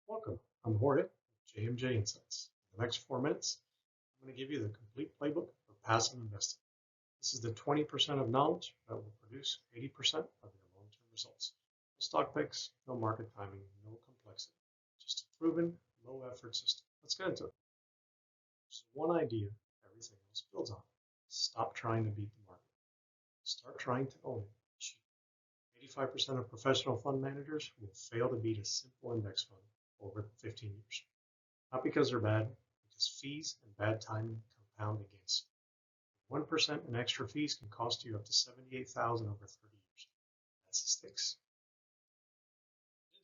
Welcome, I'm Jorge, JMJ Insights. In the next 4 minutes, I'm going to give you the complete playbook for passive investing. This is the 20% of knowledge that will produce 80% of your long-term results. No stock picks, no market timing, no complexity. Just a proven, low-effort system. Let's get into it. There's one idea everything else builds on. Stop trying to beat the market. Start trying to own it. 85% of professional fund managers will fail to beat a simple index fund over 15 years. Not because they're bad, because fees and bad timing compound against you. 1% in extra fees can cost you up to $78,000 over 30 years. That's the stakes.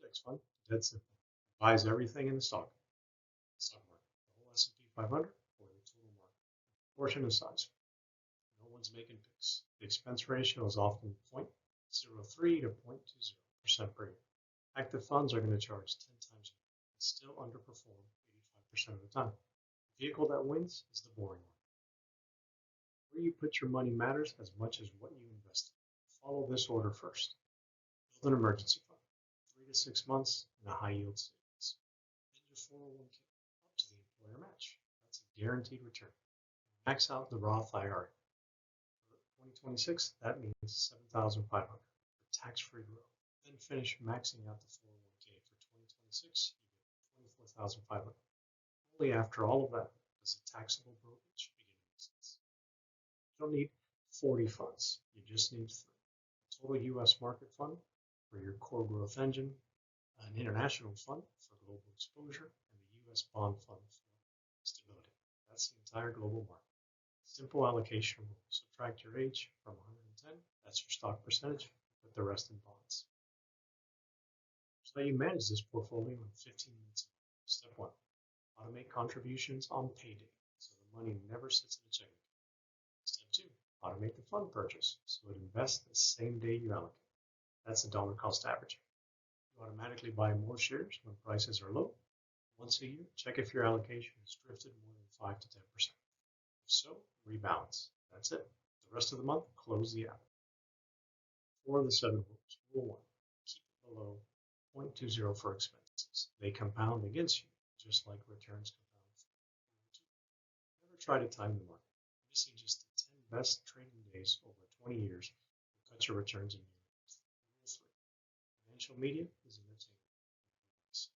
Index fund, dead simple. It buys everything in the stock market, the whole S&P 500 or the total market, portion of size. No one's making picks. The expense ratio is often 0.03 to 0.20% per year. Active funds are going to charge 10 times more and still underperform 85% of the time. The vehicle that wins is the boring one. Where you put your money matters as much as what you invest in. Follow this order first. Build an emergency fund, 3 to 6 months in a high-yield savings. Then your 401k up to the employer match. That's a guaranteed return. Max out the Roth IRA. For 2026, that means $7,500 for tax-free growth. Then finish maxing out the 401k for 2026, you get $24,500. Only after all of that does a taxable brokerage begin to make sense. You don't need 40 funds, you just need 3. A total U.S. market fund for your core growth engine, an international fund for global exposure, and the U.S. bond fund for stability. That's the entire global market. Simple allocation rule. Subtract your age from 110, that's your stock percentage, put the rest in bonds. So you manage this portfolio in 15 minutes. Step 1, automate contributions on payday, so the money never sits in a checking account. Step 2, automate the fund purchase, so it invests the same day you allocate. That's a dollar cost averaging. You automatically buy more shares when prices are low. Once a year, check if your allocation has drifted more than 5 to 10%. If so, rebalance. That's it. The rest of the month, close the app. 4 of the 7 rules. Rule 1, keep it below 0.20 for expenses. They compound against you, just like returns compound. Never try to time the market. Missing just the 10 best trading days over 20 years will cut your returns in years. Rule 3, financial media is entertainment.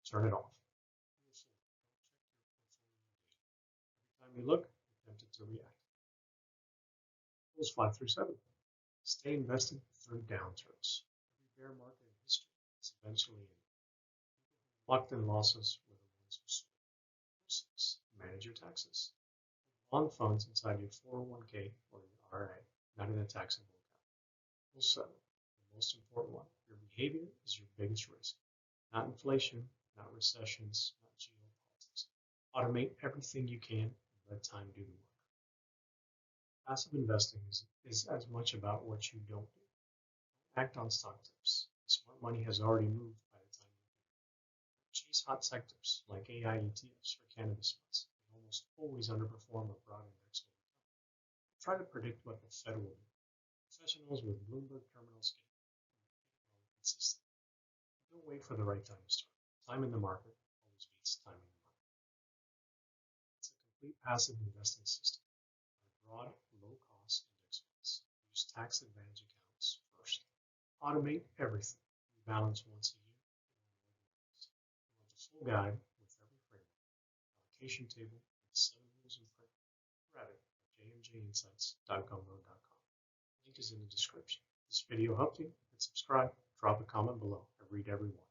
Turn it off. Rule 4, don't check your portfolio data. Every time you look, you're tempted to react. Rules 5 through 7. Stay invested through downturns. Every bear market in history is eventually in. Locked in losses were the ones who sold. Rule 6. Manage your taxes. Bond funds inside your 401k or your IRA, not in a taxable account. Rule 7. The most important one. Your behavior is your biggest risk. Not inflation, not recessions, not geopolitics. Automate everything you can and let time do the work. Passive investing is as much about what you don't do. Act on stock tips. Smart money has already moved by the time you chase hot sectors like AI ETFs or cannabis funds. They almost always underperform a broad index over time. Try to predict what the Fed will do. Professionals with Bloomberg terminals get consistent. Don't wait for the right time to start. Time in the market always beats time in the market. It's a complete passive investing system. Broad, low-cost index funds. Use tax advantage accounts first. Automate everything. Rebalance once a year. You want the full guide with every framework, allocation table, and 7 rules in print. Grab it at jmjinsights.gumroad.com. Link is in the description. If this video helped you, hit subscribe, drop a comment below. I read every one.